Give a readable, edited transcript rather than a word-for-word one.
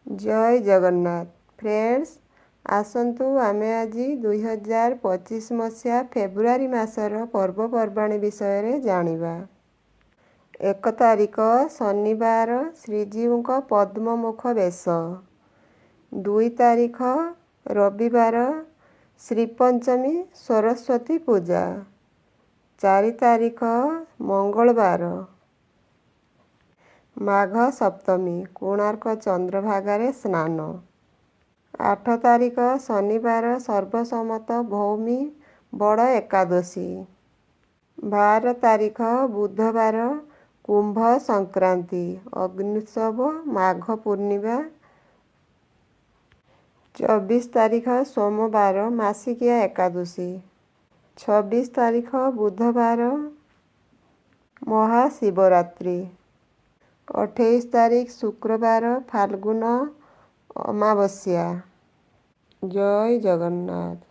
ଜୟ Jagannath friends, ଆସନ୍ତୁ ଆମେ ଆଜି 2025 ମସିହା ଫେବୃଆରୀ ମାସର ପର୍ବପର୍ବାଣି ବିଷୟରେ ଜାଣିବା। 1 ତାରିଖ ଶନିବାର ଶ୍ରୀଜୀଉଙ୍କ ପଦ୍ମମୁଖ ବେଶ। 2 ତାରିଖ ରବିବାର ଶ୍ରୀପଞ୍ଚମୀ ସରସ୍ୱତୀ ପୂଜା। 4 ତାରିଖ ମଙ୍ଗଳବାର ମାଘ ସପ୍ତମୀ କୋଣାର୍କ ଚନ୍ଦ୍ରଭାଗାରେ ସ୍ନାନ। 8 ତାରିଖ ଶନିବାର ସର୍ବସମ୍ମତ ଭୌମୀ ବଡ଼ ଏକାଦଶୀ। 12 ତାରିଖ ବୁଧବାର କୁମ୍ଭ ସଂକ୍ରାନ୍ତି ଅଗ୍ନ୍ୟୁତ୍ସବ ମାଘ ପୂର୍ଣ୍ଣିମା। 24 ତାରିଖ ସୋମବାର ମାସିକିଆ ଏକାଦଶୀ। 26 ତାରିଖ ବୁଧବାର ମହାଶିବରାତ୍ରି। 28 ତାରିଖ ଶୁକ୍ରବାର ଫାଲ୍ଗୁନ ଅମାବସ୍ୟା। ଜୟ ଜଗନ୍ନାଥ।